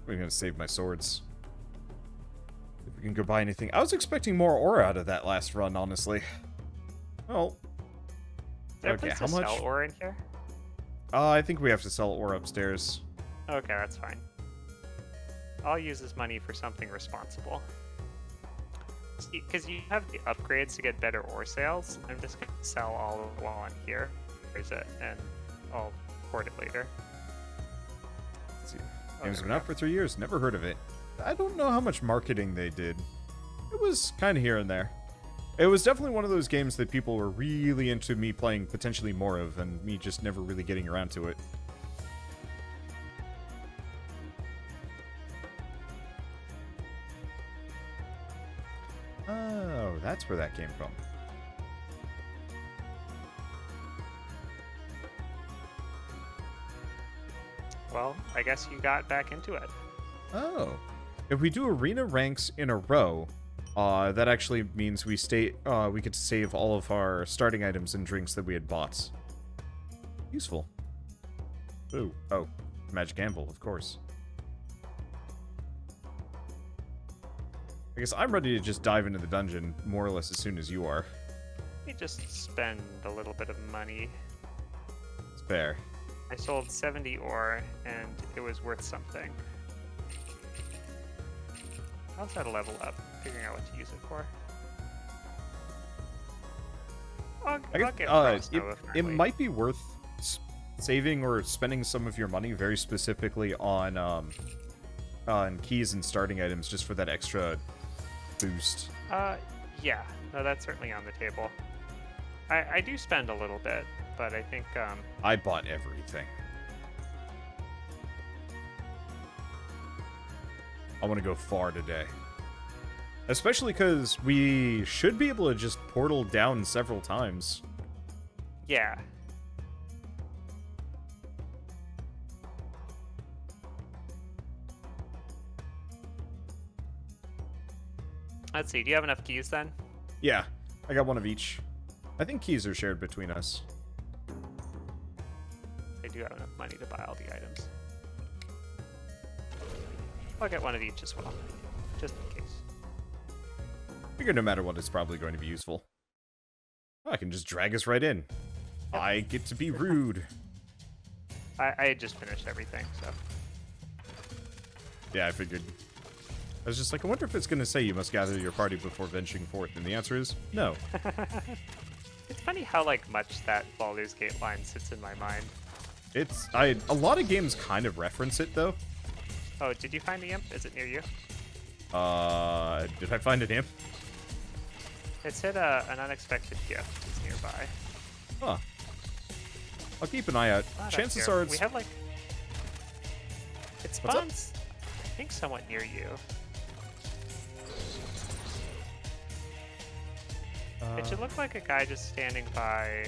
I'm gonna save my swords. If we can go buy anything. I was expecting more ore out of that last run, honestly. Well. Okay, how much? Sell ore in here? I think we have to sell ore upstairs. Okay, that's fine. I'll use this money for something responsible. Because you have the upgrades to get better ore sales, I'm just going to sell all of it while I'm here. Where's it? And I'll hoard it later. Let's see. Game's been out for 3 years. Never heard of it. I don't know how much marketing they did. It was kind of here and there. It was definitely one of those games that people were really into me playing potentially more of, and me just never really getting around to it. Oh, that's where that came from. Well, I guess you got back into it. Oh. If we do arena ranks in a row, that actually means we could save all of our starting items and drinks that we had bought. Useful. Ooh. Oh. Magic Anvil, of course. I guess I'm ready to just dive into the dungeon more or less as soon as you are. Let me just spend a little bit of money. It's fair. I sold 70 ore, and it was worth something. How's that a level up? Figuring out what to use it for. I'll get it might be worth saving or spending some of your money very specifically on keys and starting items just for that extra boost. Yeah. No, that's certainly on the table. I do spend a little bit, but I think I bought everything. I want to go far today. Especially because we should be able to just portal down several times. Yeah. Let's see, do you have enough keys then? Yeah, I got one of each. I think keys are shared between us. I do have enough money to buy all the items. I'll get one of each as well, just in case. Figure no matter what, it's probably going to be useful. Oh, I can just drag us right in. Yep. I get to be rude. I just finished everything, so. Yeah, I figured. I was just like, I wonder if it's going to say you must gather your party before venturing forth, and the answer is no. It's funny how much that Baldur's Gate line sits in my mind. A lot of games kind of reference it though. Oh, did you find the imp? Is it near you? Did I find an imp? It's hit an unexpected gift. It's nearby. Huh. I'll keep an eye out. Chances are it's... We have it spawns, I think, somewhat near you. It should look like a guy just standing by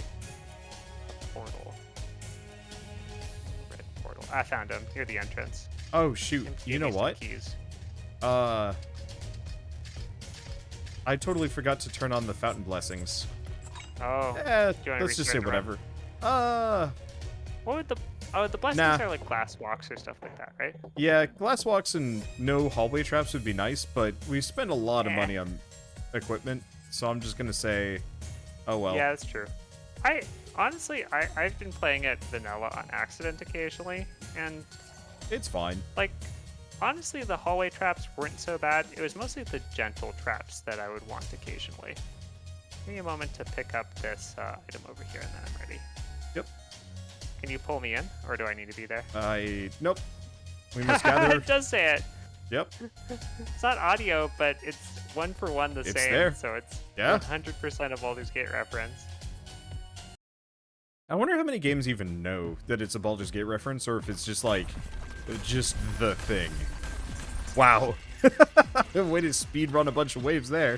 a portal. Red portal. I found him near the entrance. Oh shoot! You know what? Keys. I totally forgot to turn on the fountain blessings. Oh. Let's just say whatever. What would the blessings are like glass walks or stuff like that, right? Yeah, glass walks and no hallway traps would be nice, but we spend a lot of money on equipment, so I'm just gonna say, oh well. Yeah, that's true. Honestly, I've been playing it vanilla on accident occasionally, and it's fine. Honestly, the hallway traps weren't so bad. It was mostly the gentle traps that I would want occasionally. Give me a moment to pick up this item over here, and then I'm ready. Yep. Can you pull me in, or do I need to be there? Nope. We must gather... It does say it. Yep. It's not audio, but it's one for one the same. There. So it's 100% a Baldur's Gate reference. I wonder how many games even know that it's a Baldur's Gate reference, or if it's just just the thing. Wow. Way to speedrun a bunch of waves there.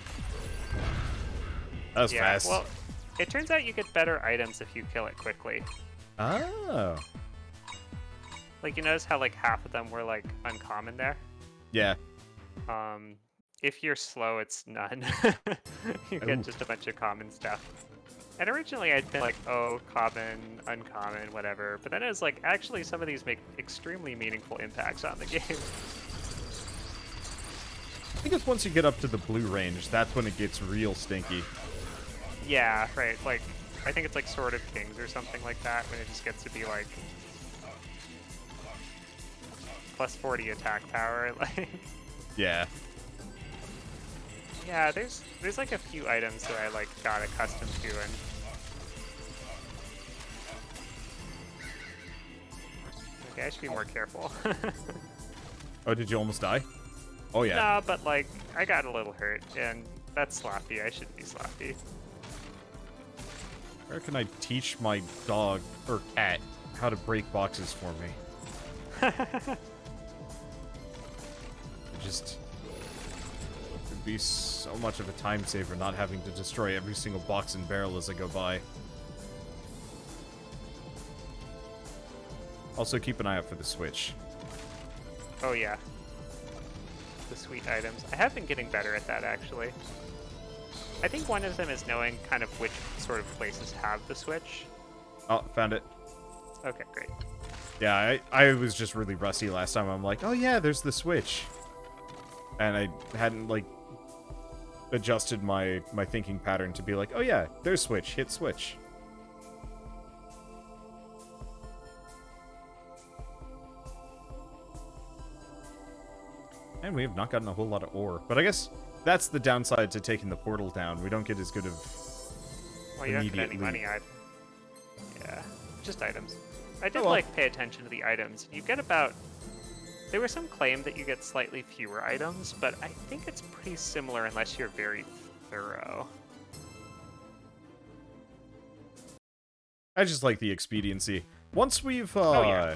That was fast. Well, it turns out you get better items if you kill it quickly. Oh. You notice how half of them were uncommon there? Yeah. If you're slow, it's none. You get just a bunch of common stuff. And originally I'd been oh, common, uncommon, whatever. But then it was actually some of these make extremely meaningful impacts on the game. think it's once you get up to the blue range, that's when it gets real stinky. Yeah, right. Like, I think it's like Sword of Kings or something like that, when it just gets to be like plus 40 attack power. Like, Yeah. yeah, there's like a few items that I like got accustomed to, and okay, I should be more careful. Oh, did you almost die? Oh, yeah. No, but like I got a little hurt, and that's sloppy. I shouldn't be sloppy. Where can I teach my dog or cat how to break boxes for me? It would be so much of a time saver not having to destroy every single box and barrel as I go by. Also, keep an eye out for the switch. Oh yeah, the sweet items. I have been getting better at that, actually. I think one of them is knowing kind of which sort of places have the switch. Oh, found it. Okay, great. Yeah, I was just really rusty last time. I'm like, oh yeah, there's the switch. And I hadn't, like, adjusted my thinking pattern to be like, oh yeah, there's switch, hit switch. And we have not gotten a whole lot of ore. But I guess that's the downside to taking the portal down. We don't get as good of Well, you don't get any immediate money. loot. Yeah, just items. I did well. like pay attention to the items. You get about. There was some claim that you get slightly fewer items, but I think it's pretty similar unless you're very thorough. I just like the expediency. Once we've Oh, yeah.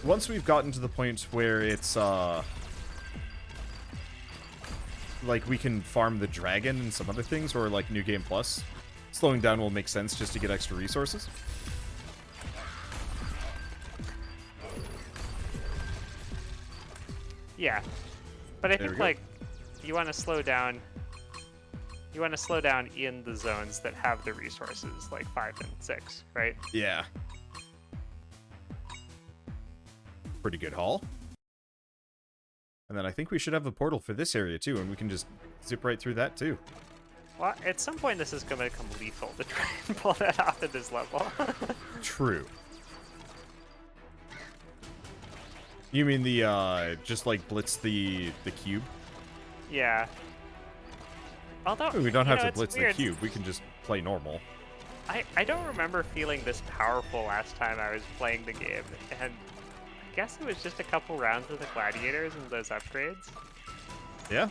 Once we've gotten to the point where it's like we can farm the dragon and some other things, or like New Game Plus, slowing down will make sense just to get extra resources. Yeah, but I There we think go. like you want to slow down. You want to slow down in the zones that have the resources, like 5 and 6, right? Yeah. Pretty good haul. And then I think we should have a portal for this area too, and we can just zip right through that too. Well, at some point this is going to become lethal to try and pull that off at this level. True. You mean the just like blitz the cube? Yeah. Although We don't have to it's blitz the weird. cube. We can just play normal. I don't remember feeling this powerful last time I was playing the game, and I guess it was just a couple rounds with the gladiators and those upgrades. Yeah.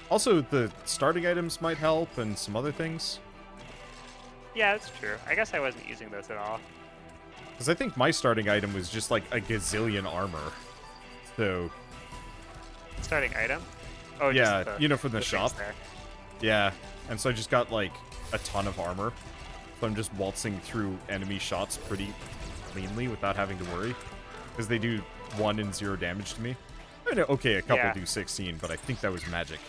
Also, the starting items might help, and some other things. Yeah, that's true. I guess I wasn't using those at all. Because I think my starting item was just like a gazillion armor. So, Starting item? Oh, yeah, just you know, from the things shop. there. Yeah, and so I just got like a ton of armor. So I'm just waltzing through enemy shots pretty cleanly without having to worry. Because they do 1 and 0 damage to me. I mean, okay, a couple Yeah. do 16, but I think that was magic.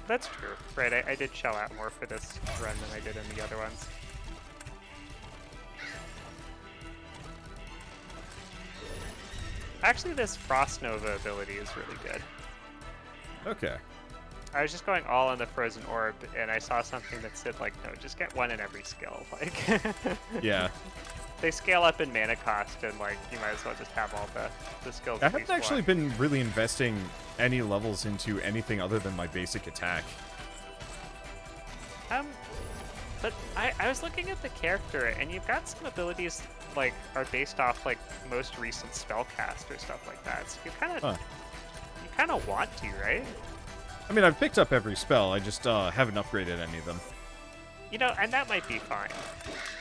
That's true. Right, I did shell out more for this run than I did in the other ones. Actually, this Frost Nova ability is really good. Okay. I was just going all on the Frozen Orb, and I saw something that said, like, no, just get 1 in every skill. Like, Yeah. they scale up in mana cost, and, like, you might as well just have all the skills. I at haven't least actually one. been really investing any levels into anything other than my basic attack. But I was looking at the character, and you've got some abilities, like, are based off, like, most recent spellcast or stuff like that. So you kind of want to, right? I mean, I've picked up every spell, I just haven't upgraded any of them. You know, and that might be fine.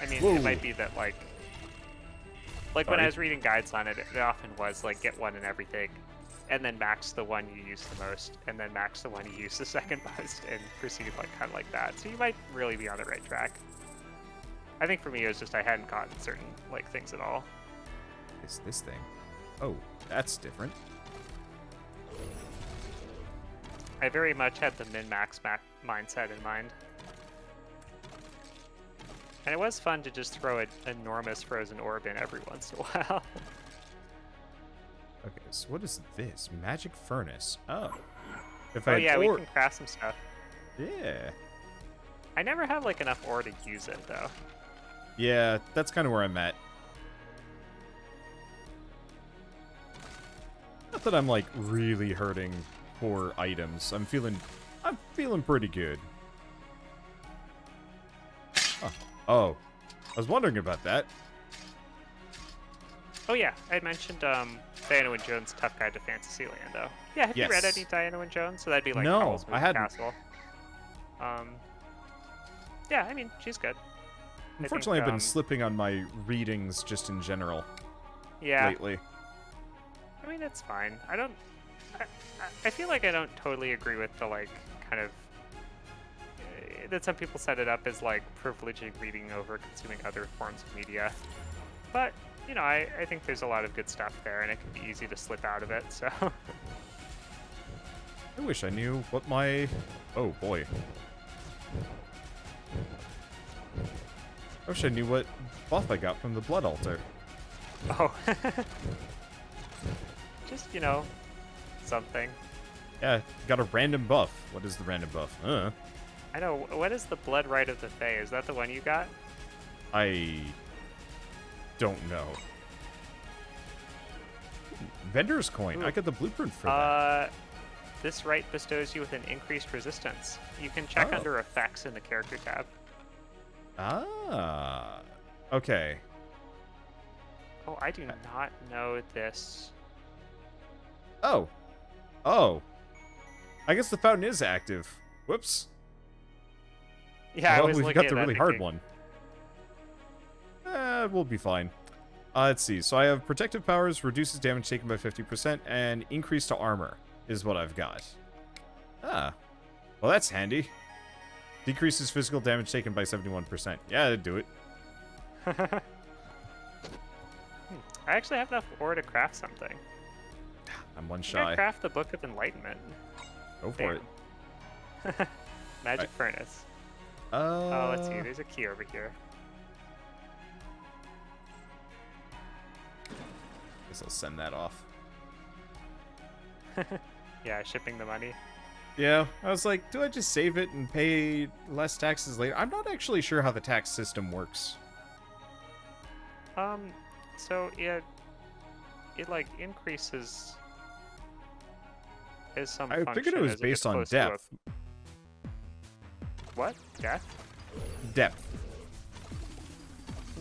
I mean, Whoa. it might be that, like when Sorry. I was reading guides on it, it often was, like, get 1 in everything, and then max the one you use the most, and then max the one you use the second most, and proceed, like, kind of like that. So you might really be on the right track. I think for me, it was just I hadn't gotten certain, like, things at all. It's this thing. Oh, that's different. I very much had the min-max mindset in mind. And it was fun to just throw an enormous frozen orb in every once in a while. Okay, so what is this? Magic furnace. Oh. If Oh I yeah, we can craft some stuff. Yeah. I never have like enough ore to use it though. Yeah, that's kind of where I'm at. Not that I'm like really hurting for items. I'm feeling pretty good. Oh, I was wondering about that. Oh yeah, I had mentioned Diana Wynne Jones' Tough Guide to Fantasyland though. Yeah, have you read any Diana Wynne Jones? So that'd be like No, Howl's I Moving hadn't. Castle. Yeah, I mean she's good. Unfortunately, I've been slipping on my readings just in general. Yeah. Lately. I mean it's fine. I feel like I don't totally agree with the like kind of that some people set it up as like privileging reading over consuming other forms of media. But, you know, I think there's a lot of good stuff there and it can be easy to slip out of it, so. I wish I knew what my... Oh, boy. I wish I knew what buff I got from the Blood Altar. Oh. Just, you know, something. Yeah, got a random buff. What is the random buff? I know. What is the Blood Rite of the Fae? Is that the one you got? I don't know. Vendor's coin. Ooh. I got the blueprint for that. This rite bestows you with an increased resistance. You can check under effects in the character tab. Ah. Okay. Oh, I do not know this. Oh. Oh. I guess the fountain is active. Whoops. Yeah, well, I was we've got the at that really hard thinking, one. We'll be fine. Let's see. So I have protective powers, reduces damage taken by 50%, and increase to armor is what I've got. Ah. Well, that's handy. Decreases physical damage taken by 71%. Yeah, that'd do it. I actually have enough ore to craft something. I'm one I shy. craft the Book of Enlightenment. Go for it. Magic Furnace. Oh, let's see. There's a key over here. Guess I'll send that off. Yeah, shipping the money. Yeah, I was like, do I just save it and pay less taxes later? I'm not actually sure how the tax system works. So it like increases as some I figured it was as based gets on close to a- depth. What? Death? Depth.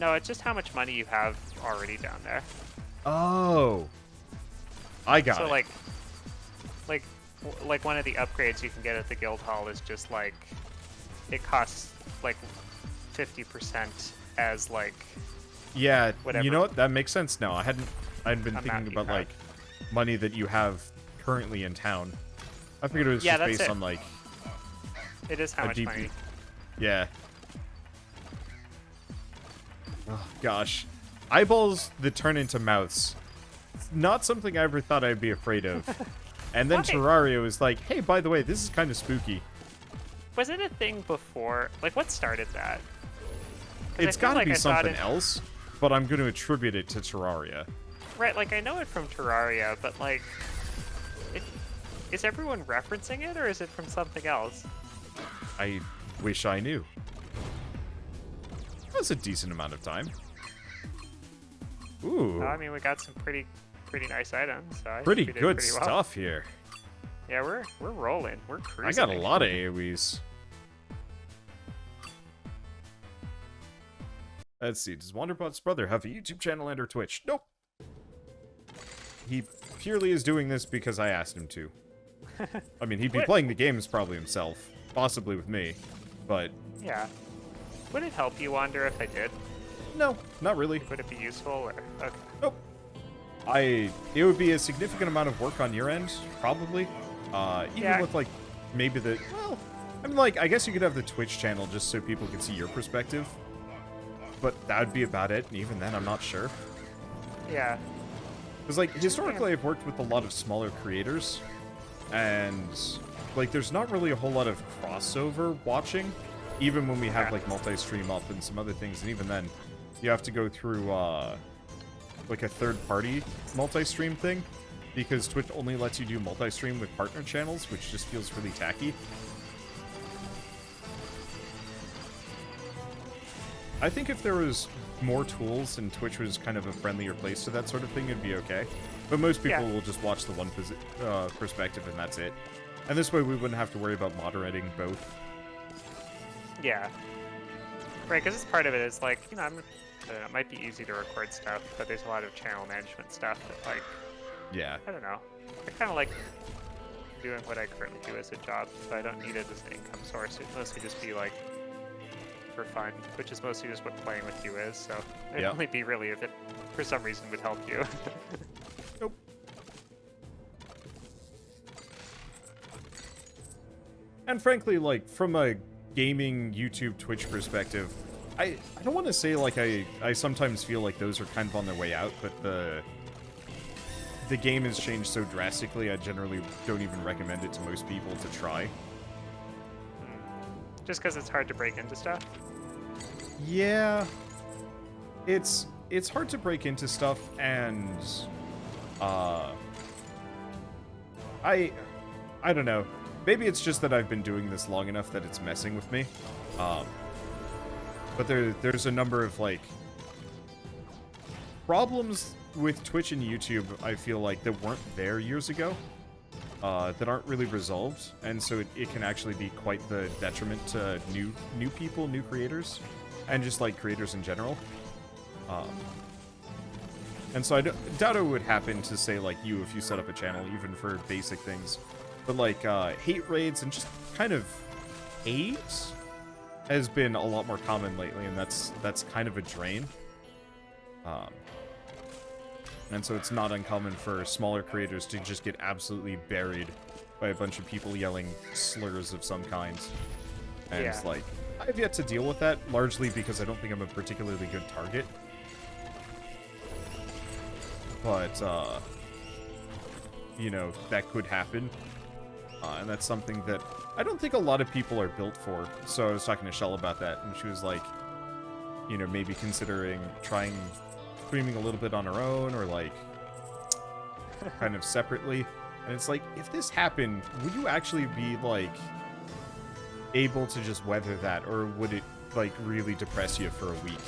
No, it's just how much money you have already down there. Oh. I got So it. like one of the upgrades you can get at the guild hall is just like it costs like 50% as like Yeah, whatever you know what? That makes sense now. I'd been amount thinking you about have. like money that you have currently in town. I figured it was Yeah, just that's based it. on like It is how a much DP. money. Yeah. Oh gosh. Eyeballs that turn into mouths. It's not something I ever thought I'd be afraid of. And then Why? Terraria was like, hey, by the way, this is kind of spooky. Was it a thing before? Like, what started that? 'Cause I It's feel got to like be I thought something it- else, but I'm going to attribute it to Terraria. Right, like I know it from Terraria, but like, is everyone referencing it or is it from something else? I wish I knew. That's a decent amount of time. Ooh. I mean, we got some pretty nice items. So I think Pretty we did good pretty well. stuff here. Yeah, we're rolling. We're I cruising. got a lot of AoEs. Let's see. Does Wanderbot's brother have a YouTube channel and or Twitch? Nope. He purely is doing this because I asked him to. I mean, he'd be What? playing the games probably himself, possibly with me, but Yeah. Would it help you, Wander, if I did? no, not really. Would it be useful or? Okay. Nope. It would be a significant amount of work on your end, probably. Even Yeah. with like maybe well, I mean, like I guess you could have the Twitch channel just so people can see your perspective, but that would be about it. And even then, I'm not sure. Yeah. Because like historically, I've worked with a lot of smaller creators, and like there's not really a whole lot of crossover watching. even when we have Yeah. like multi-stream up and some other things, and even then, you have to go through like a third-party multi-stream thing, because Twitch only lets you do multi-stream with partner channels, which just feels really tacky. I think if there was more tools and Twitch was kind of a friendlier place to that sort of thing, it'd be okay. But most people will just watch the one perspective and that's it. And this way we wouldn't have to worry about moderating both. Yeah. Right, because it's part of it is like, you know, I don't know, it might be easy to record stuff, but there's a lot of channel management stuff that, like, Yeah. I don't know. I kind of like doing what I currently do as a job, so I don't need it as an income source. It'd mostly just be like for fun, which is mostly just what playing with you is, so it'd only be really if it for some reason would help you. Nope. And frankly, like, from a gaming, YouTube, Twitch perspective, I don't want to say, like, I sometimes feel like those are kind of on their way out, but the game has changed so drastically, I generally don't even recommend it to most people to try. Just because it's hard to break into stuff? Yeah. It's hard to break into stuff, and I don't know. Maybe it's just that I've been doing this long enough that it's messing with me. But there's a number of, like, problems with Twitch and YouTube, I feel like, that weren't there years ago, that aren't really resolved, and so it can actually be quite the detriment to new people, new creators, and just, like, creators in general. And so I doubt it would happen to, say, like, you, if you set up a channel, even for basic things. But, like, hate raids and just kind of hate has been a lot more common lately, and that's kind of a drain. And so it's not uncommon for smaller creators to just get absolutely buried by a bunch of people yelling slurs of some kind. And it's like, I've yet to deal with that, largely because I don't think I'm a particularly good target. But, you know, that could happen. And that's something that I don't think a lot of people are built for. So I was talking to Shell about that, and she was like, you know, maybe considering trying streaming a little bit on her own, or, like, kind of separately. And it's like, if this happened, would you actually be, like, able to just weather that, or would it, like, really depress you for a week?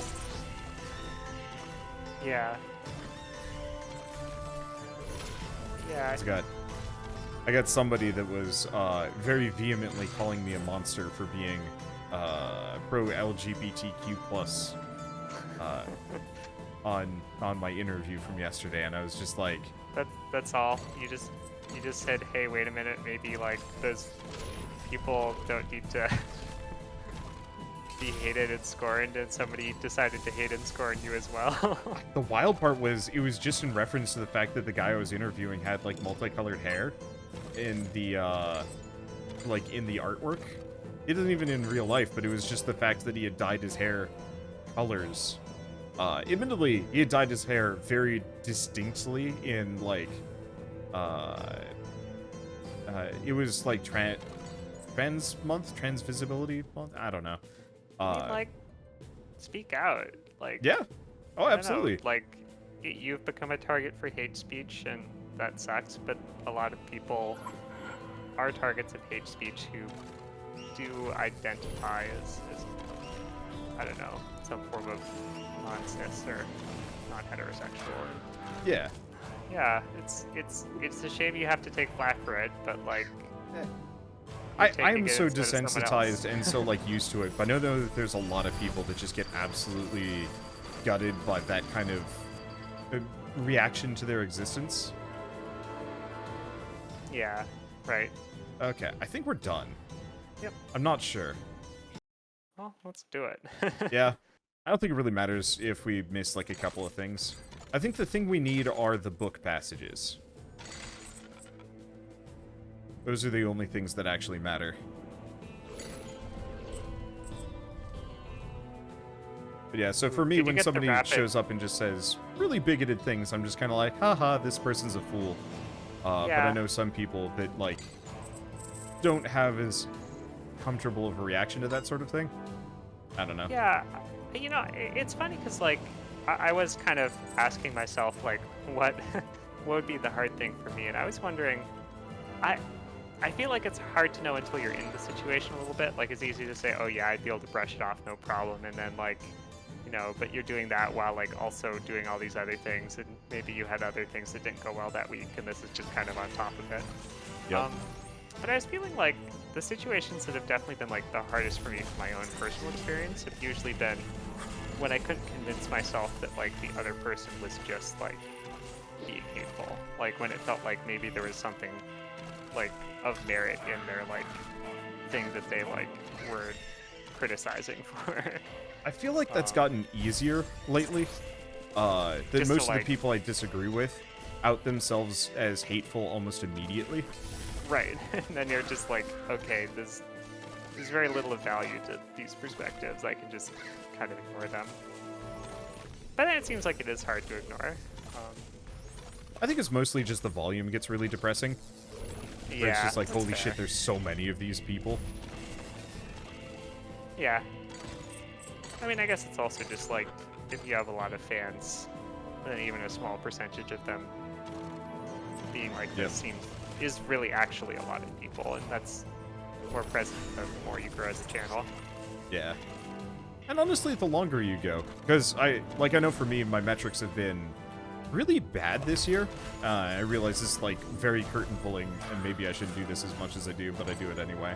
Yeah. Yeah. I got somebody that was very vehemently calling me a monster for being pro LGBTQ plus on my interview from yesterday, and I was just like, that's all. You just said, hey, wait a minute, maybe, like, those people don't need to be hated and scorned, and somebody decided to hate and scorn you as well. The wild part was, it was just in reference to the fact that the guy I was interviewing had, like, multicolored hair in the like, in the artwork. It isn't even in real life, but it was just the fact that he had dyed his hair colors. Admittedly, he had dyed his hair very distinctly in, like, it was, like, trans month? Trans visibility month? I don't know. I mean, like, speak out. Like, yeah. Oh, I don't absolutely. know, like, you've become a target for hate speech, and that sucks, but a lot of people are targets of hate speech who do identify as I don't know, some form of non-cis or non-heterosexual. Yeah. Yeah, it's a shame you have to take flack for it, but, like, I'm so desensitized and so, like, used to it, but I know that there's a lot of people that just get absolutely gutted by that kind of reaction to their existence. Yeah, right. Okay, I think we're done. Yep. I'm not sure. Well, let's do it. Yeah. I don't think it really matters if we miss, like, a couple of things. I think the thing we need are the book passages. Those are the only things that actually matter. But yeah, so for me, when somebody shows up and just says really bigoted things, I'm just kind of like, haha, this person's a fool. But I know some people that, like, don't have as comfortable of a reaction to that sort of thing. I don't know. Yeah, you know, it's funny because like I was kind of asking myself like what what would be the hard thing for me, and I was wondering, I feel like it's hard to know until you're in the situation a little bit. Like it's easy to say, oh yeah, I'd be able to brush it off, no problem, and then like, you know, but you're doing that while like also doing all these other things, and maybe you had other things that didn't go well that week, and this is just kind of on top of it. Yep. But I was feeling like the situations that have definitely been like the hardest for me from my own personal experience have usually been when I couldn't convince myself that like the other person was just like being hateful. Like when it felt like maybe there was something like of merit in their like thing that they like were criticizing for. I feel like that's gotten easier lately. That Just most to, of the like- people I disagree with out themselves as hateful almost immediately. Right. And then you're just like, okay, there's very little of value to these perspectives. I can just kind of ignore them. But then it seems like it is hard to ignore. I think it's mostly just the volume gets really depressing. Yeah, Where it's just like, that's holy fair. shit, there's so many of these people. Yeah. I mean, I guess it's also just like, if you have a lot of fans, then even a small percentage of them being like this is really actually a lot of people, and that's more present the more you grow as a channel. Yeah. And honestly, the longer you go, because I know for me, my metrics have been really bad this year. I realize this is like very curtain pulling, and maybe I shouldn't do this as much as I do, but I do it anyway.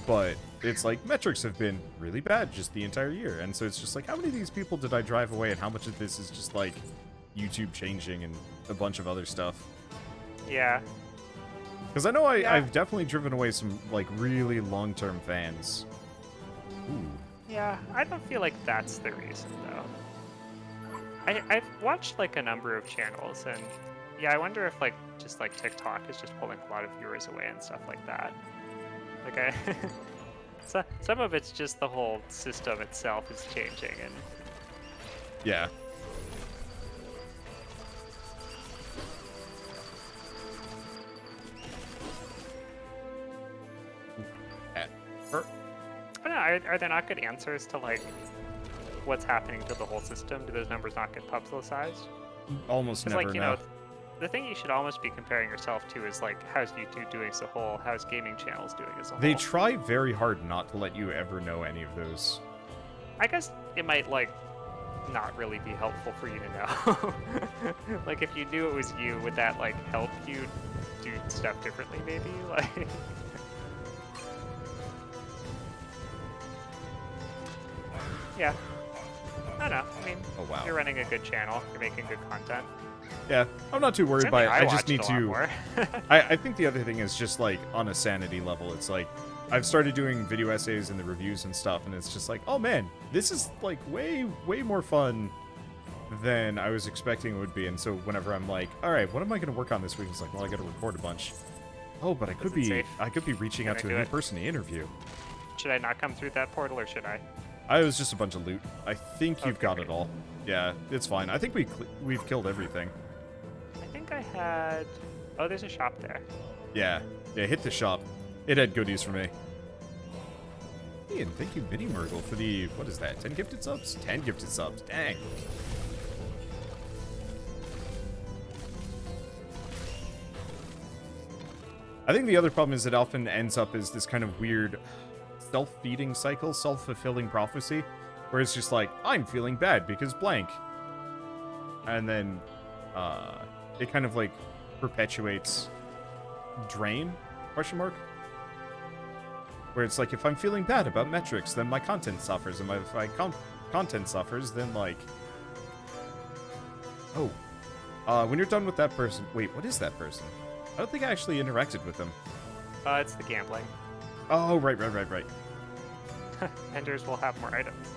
But it's like metrics have been really bad just the entire year, and so it's just like, how many of these people did I drive away, and how much of this is just like YouTube changing and a bunch of other stuff? Yeah. Because I know I've definitely driven away some like really long-term fans. Ooh. Yeah, I don't feel like that's the reason, though. I've watched, like, a number of channels, and, yeah, I wonder if, like, just, like, TikTok is just pulling a lot of viewers away and stuff like that. Like, so, some of it's just the whole system itself is changing, and... Yeah. I don't know, are there not good answers to, like, what's happening to the whole system? Do those numbers not get publicized? Almost Because, never like, you know. know, the thing you should almost be comparing yourself to is, like, how's YouTube doing as a whole? How's gaming channels doing as a whole? They try very hard not to let you ever know any of those. I guess it might, like, not really be helpful for you to know. Like, if you knew it was you, would that, like, help you do stuff differently, maybe? Like... Yeah. I don't know. I mean, Oh, wow. you're running a good channel. You're making good content. Yeah, I'm not too worried by it. Certainly I just watch need it a lot to... more. I think the other thing is just, like, on a sanity level, it's like, I've started doing video essays and the reviews and stuff, and it's just like, oh man, this is, like, way, way more fun than I was expecting it would be. And so whenever I'm like, alright, what am I going to work on this week? It's like, well, I got to record a bunch. Oh, but I could Is it safe? be reaching out to Can I a do new it? person to interview. Should I not come through that portal, or should I? It was just a bunch of loot. I think you've Okay, got great. it all. Yeah, it's fine. I think we've killed everything. I think I had... Oh, there's a shop there. Yeah, hit the shop. It had goodies for me. Hey, and thank you, Mini Murgle, for the, what is that, 10 gifted subs? 10 gifted subs, dang. I think the other problem is it often ends up as this kind of weird self-feeding cycle, self-fulfilling prophecy, where it's just like, I'm feeling bad because blank. And then, it kind of like perpetuates drain, question mark? Where it's like, if I'm feeling bad about metrics, then my content suffers, and if my content suffers, then like... Oh. When you're done with that person... Wait, what is that person? I don't think I actually interacted with them. It's the gambling. Oh, right. Vendors will have more items.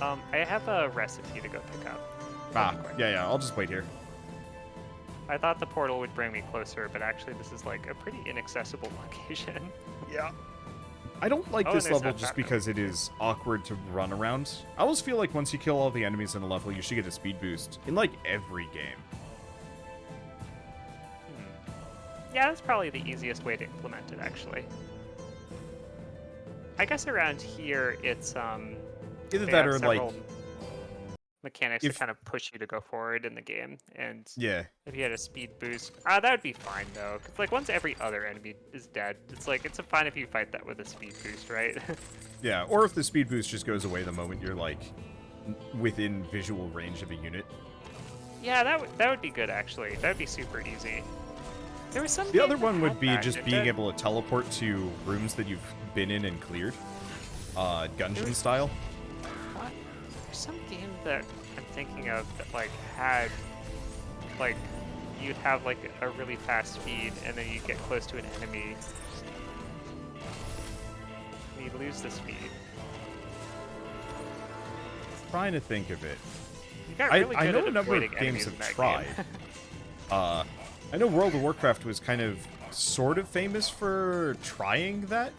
I have a recipe to go pick up. Yeah, I'll just wait here. I thought the portal would bring me closer, but actually this is like a pretty inaccessible location. Yeah. I don't like Oh, this and there's level that just background. because it is awkward to run around. I always feel like once you kill all the enemies in a level, you should get a speed boost. In, like, every game. Yeah, that's probably the easiest way to implement it, actually. I guess around here it's Either they that have or like several mechanics if that kind of push you to go forward in the game, and yeah. if you had a speed boost, that would be fine though. 'Cause, like once every other enemy is dead, it's like it's fine if you fight that with a speed boost, right? Yeah, or if the speed boost just goes away the moment you're like within visual range of a unit. Yeah, that would be good actually. That would be super easy. There was some. The other game that one would had be that, just didn't being it? able to teleport to rooms that you've been in and cleared. Gungeon style. What? There's some game that I'm thinking of that like had like you'd have like a really fast speed and then you'd get close to an enemy and you'd lose the speed. Trying to think of it. You got really good I know at a number avoiding of games enemies in have that tried. game. I know World of Warcraft was kind of sort of famous for trying that.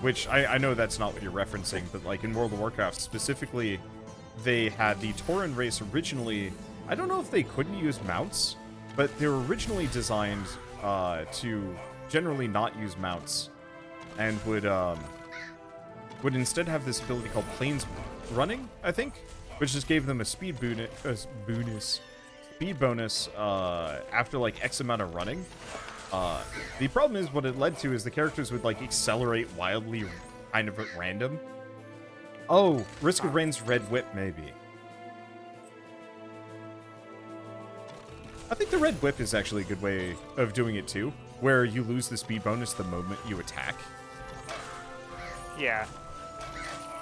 Which I know that's not what you're referencing, but like in World of Warcraft specifically, they had the Tauren race originally. I don't know if they couldn't use mounts, but they were originally designed to generally not use mounts, and would instead have this ability called Plains Running, I think, which just gave them a speed bonus after like X amount of running. The problem is what it led to is the characters would like accelerate wildly, kind of at random. Oh, Risk of Rain's Red Whip, maybe. I think the Red Whip is actually a good way of doing it too, where you lose the speed bonus the moment you attack. Yeah.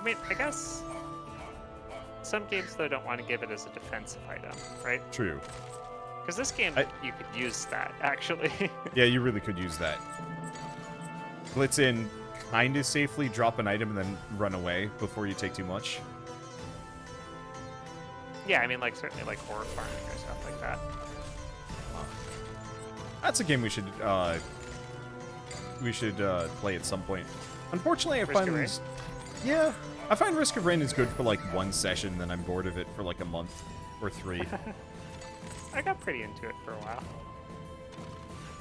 I mean, I guess some games though don't want to give it as a defensive item, right? True. Because this game, you could use that actually. Yeah, you really could use that. Blitz in, kind of safely drop an item and then run away before you take too much. Yeah, I mean, like certainly like horror farming or stuff like that. That's a game we should play at some point. Unfortunately, I Risk of find Rain? yeah, I find Risk of Rain is good for like one session, then I'm bored of it for like a month or 3. I got pretty into it for a while.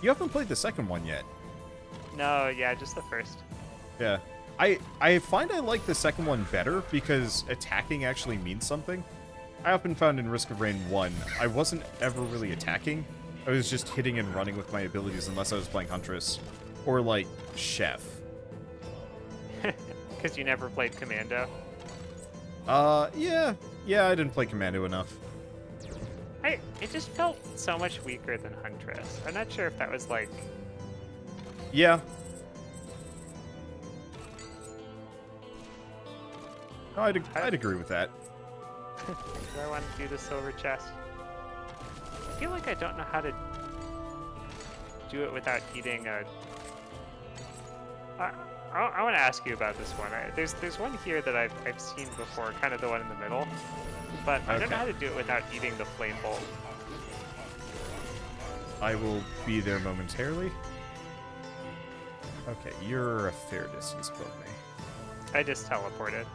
You haven't played the second one yet. No, yeah, just the first. Yeah. I find I like the second one better because attacking actually means something. I often found in Risk of Rain 1, I wasn't ever really attacking. I was just hitting and running with my abilities unless I was playing Huntress. Or like Chef. Because you never played Commando. Yeah, I didn't play Commando enough. It just felt so much weaker than Huntress. I'm not sure if that was like... Yeah. No, I'd agree with that. Do I want to do the silver chest? I feel like I don't know how to do it without eating a... I want to ask you about this one. There's one here that I've seen before, kind of the one in the middle. But I don't know how to do it without eating the flame bolt. I will be there momentarily. Okay, you're a fair distance above me. I just teleported.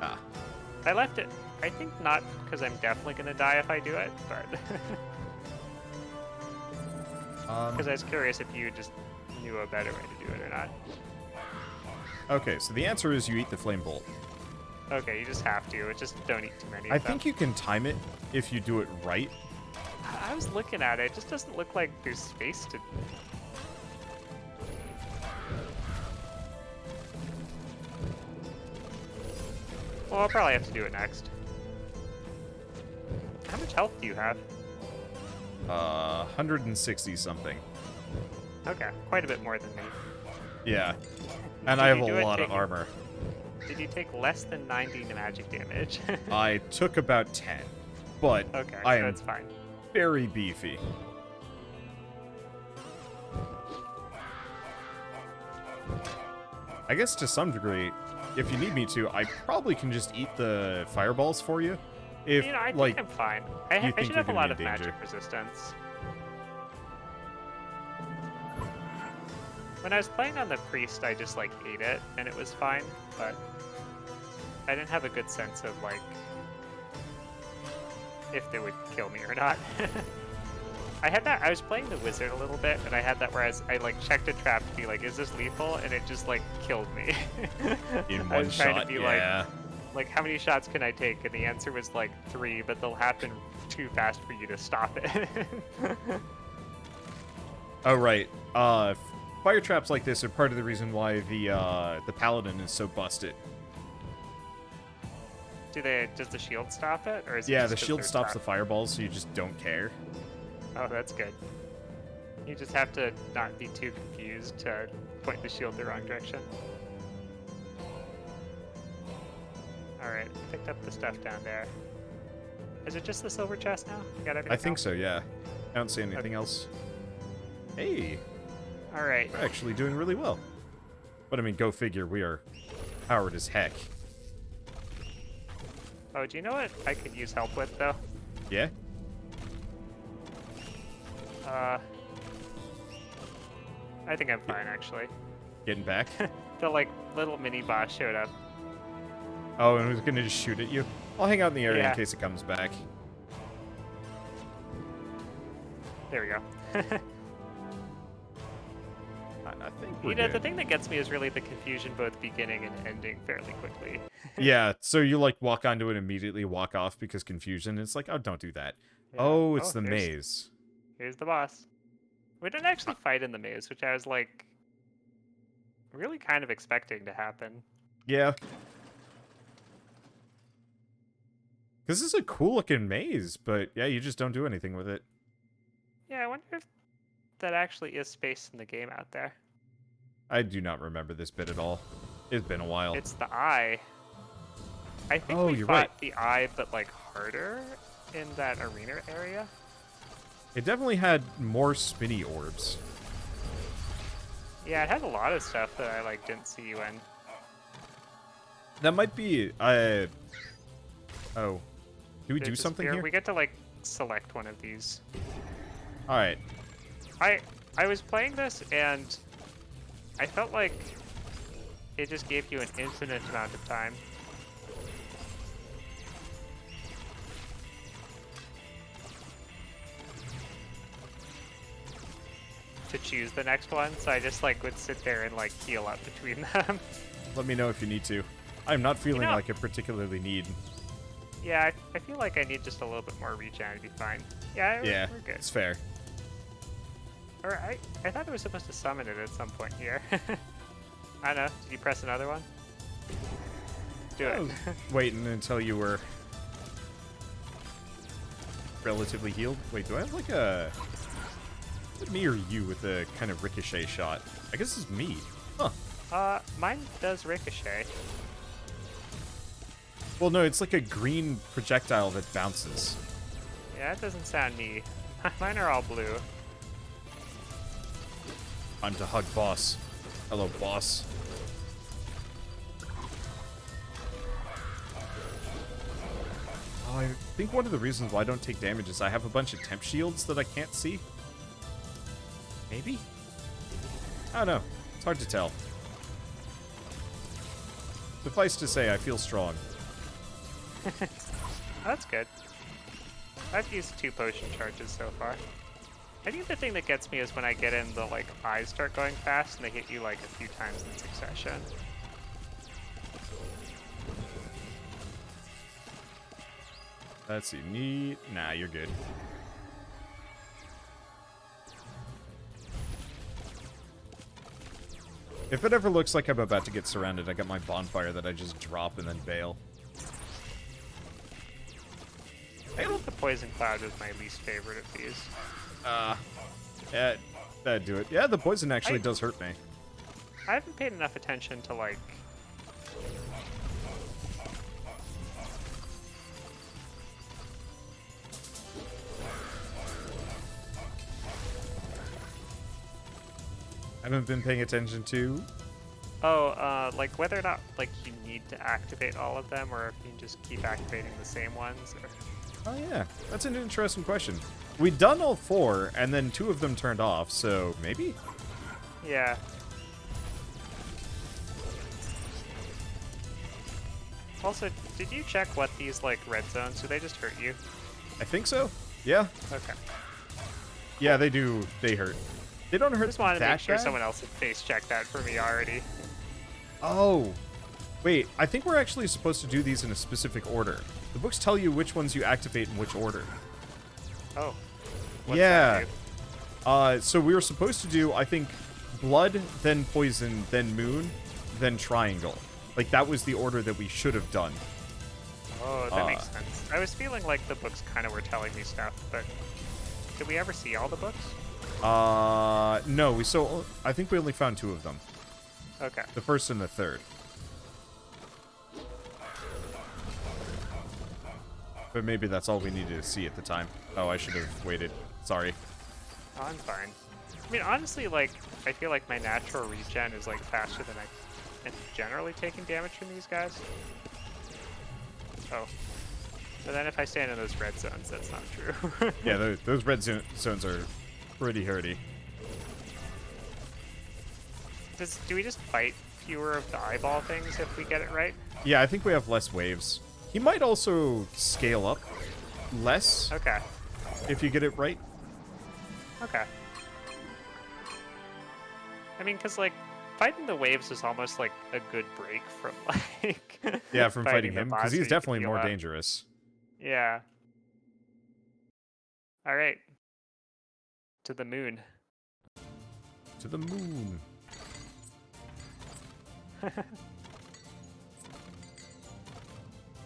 Ah. I left it. I think not because I'm definitely going to die if I do it, but... Because I was curious if you just knew a better way to do it or not. Okay, so the answer is you eat the flame bolt. Okay, you just have to. Just don't eat too many of I them. think you can time it if you do it right. I was looking at it. It just doesn't look like there's space to... Well, I'll probably have to do it next. How much health do you have? 160 something. Okay, quite a bit more than me. Yeah. And Did I have you do a it lot of taking- armor. Did you take less than 90 magic damage? I took about 10, but Okay, I so am that's fine. very beefy. I guess to some degree, if you need me to, I probably can just eat the fireballs for you. If, You know, I like, think I'm fine. you I think should you're have a gonna lot be of in danger. magic resistance. When I was playing on the priest, I just like ate it and it was fine, but I didn't have a good sense of like if they would kill me or not. I had that. I was playing the wizard a little bit, and I had that where I like checked a trap to be like, is this lethal? And it just like killed me. In I one was trying shot, to be yeah. like, how many shots can I take? And the answer was like 3, but they'll happen too fast for you to stop it. Oh, right. Fire traps like this are part of the reason why the paladin is so busted. Does the shield stop it, or is it Yeah, just the 'cause shield they're stops the trapped? fireballs, so you just don't care. Oh, that's good. You just have to not be too confused to point the shield the wrong direction. Alright, picked up the stuff down there. Is it just the silver chest now? You got everything I think else? so, yeah. I don't see anything else. Hey, Alright. we're actually doing really well. But I mean, go figure, we are powered as heck. Oh, do you know what I could use help with, though? Yeah? I think I'm fine, actually. Getting back? The, like, little mini boss showed up. Oh, and we're gonna just shoot at you? I'll hang out in the area Yeah. in case it comes back. There we go. I think we're You know, the good. thing that gets me is really the confusion both beginning and ending fairly quickly. Yeah, so you like walk onto it immediately, walk off because confusion. It's like, oh, don't do that. Yeah. Oh, it's the here's- maze. Here's the boss. We didn't actually fight in the maze, which I was like really kind of expecting to happen. Yeah. This is a cool looking maze, but yeah, you just don't do anything with it. Yeah, I wonder if that actually is space in the game out there. I do not remember this bit at all. It's been a while. It's the eye. I think Oh, we you're fought right. the eye, but like harder in that arena area. It definitely had more spinny orbs. Yeah, it had a lot of stuff that I like didn't see you in. That might be. Oh. Do we do There's a something spear. here? We get to like select one of these. Alright. I was playing this and I felt like it just gave you an infinite amount of time. To choose the next one, so I just like would sit there and like heal up between them. Let me know if you need to. I'm not feeling know- like I particularly need. Yeah, I feel like I need just a little bit more regen to be fine. Yeah, Yeah, we're good. it's fair. Or I thought it was supposed to summon it at some point here. I don't know. Did you press another one? Do I it. was waiting until you were relatively healed. Wait, do I have like a... Is it me or you with a kind of ricochet shot? I guess it's me. Huh. Mine does ricochet. Well, no, it's like a green projectile that bounces. Yeah, that doesn't sound me. Mine are all blue. Time to hug boss. Hello, boss. Oh, I think one of the reasons why I don't take damage is I have a bunch of temp shields that I can't see. Maybe? I don't know. It's hard to tell. Suffice to say, I feel strong. That's good. I've used 2 potion charges so far. I think the thing that gets me is when I get in the like eyes start going fast and they hit you like a few times in succession. Let's see. Neat. Nah, you're good. If it ever looks like I'm about to get surrounded, I got my bonfire that I just drop and then bail. I think the poison cloud is my least favorite of these. Yeah, that'd do it. Yeah, the poison actually I- does hurt me. I haven't paid enough attention to like I haven't been paying attention to. like whether or not like you need to activate all of them or if you can just keep activating the same ones or... Oh yeah, that's an interesting question. We'd done all 4, and then 2 of them turned off, so maybe? Yeah. Also, did you check what these like red zones do? They just hurt you? I think so. Yeah. Okay. Yeah, they do. They hurt. They don't I hurt just wanted to that make sure bad. someone else had face checked that for me already. Oh. Wait, I think we're actually supposed to do these in a specific order. The books tell you which ones you activate in which order. Oh. What's Yeah. that do? So we were supposed to do, I think, blood, then poison, then moon, then triangle. Like, that was the order that we should have done. Oh, that makes sense. I was feeling like the books kind of were telling me stuff, but did we ever see all the books? No, I think we only found 2 of them. Okay. The first and the third. But maybe that's all we needed to see at the time. Oh, I should have waited. Sorry. Oh, I'm fine. I mean, honestly, like, I feel like my natural regen is, like, faster than I am generally taking damage from these guys. Oh. But then if I stand in those red zones, that's not true. Yeah, those red zones are pretty hurty. Do we just fight fewer of the eyeball things if we get it right? Yeah, I think we have less waves. He might also scale up less Okay. if you get it right. Okay. I mean, because, like, fighting the waves is almost, like, a good break from, like... Yeah, from fighting the him, boss because so he's you can definitely heal more up. dangerous. Yeah. Alright. To the moon. To the moon.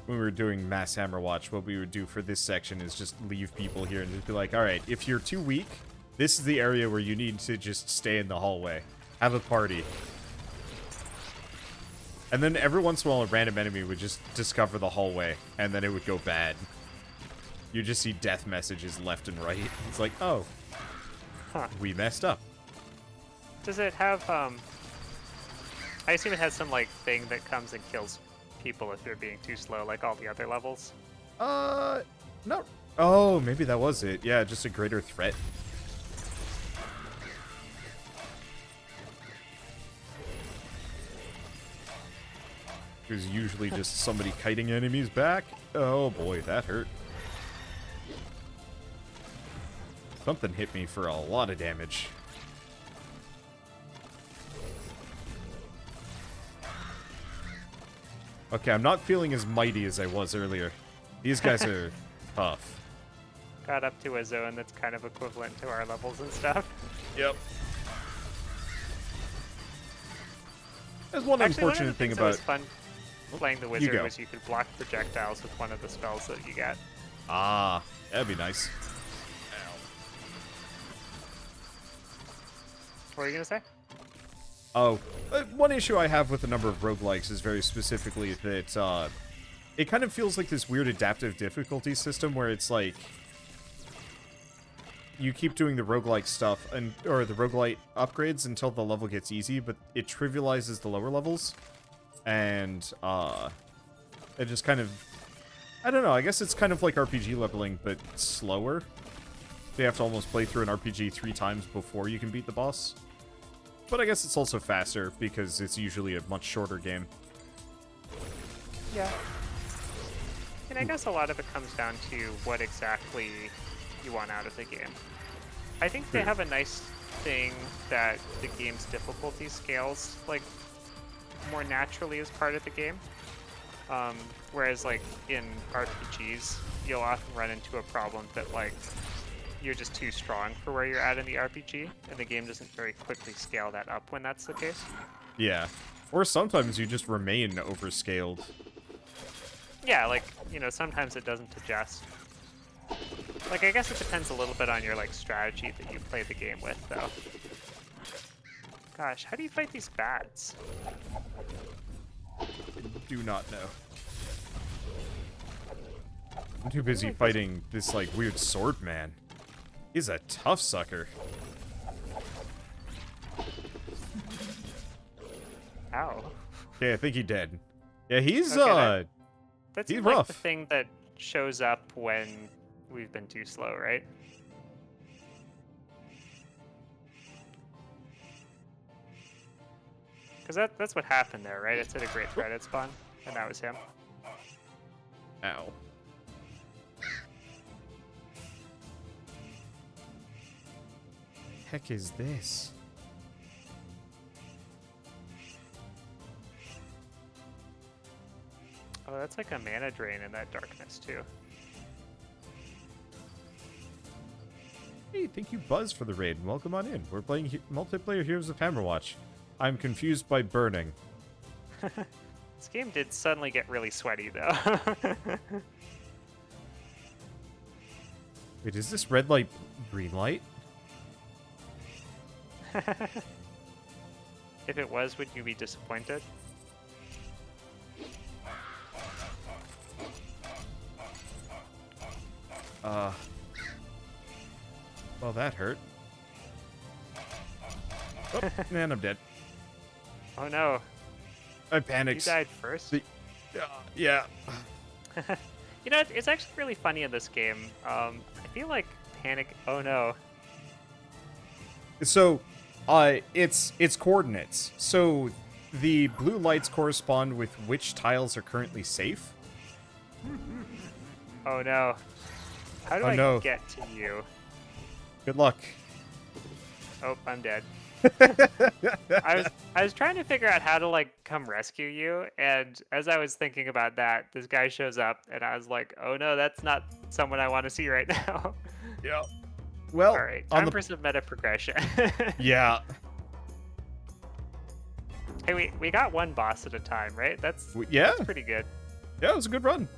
When we were doing mass Hammerwatch, what we would do for this section is just leave people here and just be like, alright, if you're too weak, this is the area where you need to just stay in the hallway. Have a party. And then every once in a while, a random enemy would just discover the hallway, and then it would go bad. You just see death messages left and right. It's like, oh, Huh. we messed up. Does it have, I assume it has some, like, thing that comes and kills people if they're being too slow, like all the other levels? No. Oh, maybe that was it. Yeah, just a greater threat. There's usually just somebody kiting enemies back. Oh boy, that hurt. Something hit me for a lot of damage. Okay, I'm not feeling as mighty as I was earlier. These guys are tough. Got up to a zone that's kind of equivalent to our levels and stuff. Yep. There's one Actually, one of the unfortunate thing things that was about... fun playing the wizard go. was you could block projectiles with one of the spells that you get. Ah, that'd be nice. What were you gonna say? Oh, one issue I have with a number of roguelikes is very specifically that it kind of feels like this weird adaptive difficulty system where it's like you keep doing the roguelike stuff or the roguelite upgrades until the level gets easy, but it trivializes the lower levels. And it just kind of, I don't know, I guess it's kind of like RPG leveling, but slower. You have to almost play through an RPG 3 times before you can beat the boss. But I guess it's also faster because it's usually a much shorter game. Yeah. And I guess a lot of it comes down to what exactly you want out of the game. I think they have a nice thing that the game's difficulty scales, like, more naturally as part of the game. Whereas, like, in RPGs, you'll often run into a problem that, like, you're just too strong for where you're at in the RPG, and the game doesn't very quickly scale that up when that's the case. Yeah. Or sometimes you just remain overscaled. Yeah, like, you know, sometimes it doesn't adjust. Like, I guess it depends a little bit on your, like, strategy that you play the game with, though. Gosh, how do you fight these bats? Do not know. I'm too busy fighting this, like, weird sword man. He's a tough sucker. Ow. Okay, I think he's dead. Yeah, he's, Okay, That's he's like rough. the thing that shows up when we've been too slow, right? Because that's what happened there, right? It said a great threat had spawned, and that was him. Ow. heck is this? Oh, that's like a mana drain in that darkness too. Hey, thank you, Buzz, for the raid. Welcome on in. We're playing multiplayer Heroes of Hammerwatch. I'm confused by burning. This game did suddenly get really sweaty though. Wait, is this red light, green light? If it was, would you be disappointed? Well, that hurt. Oh, man, I'm dead. Oh no, I you panicked. died first. Yeah. You know, it's actually really funny in this game. I feel like panic. Oh no. So, it's coordinates. So, the blue lights correspond with which tiles are currently safe. Oh no. How do Oh, I no. get to you? Good luck. Oh, I'm dead. I was trying to figure out how to like come rescue you, and as I was thinking about that, this guy shows up, and I was like, oh no, that's not someone I want to see right now. Yeah. Well, All right, on time the for some meta progression. yeah, Hey, we got one boss at a time, right? yeah, That's pretty good. yeah. It was a good run.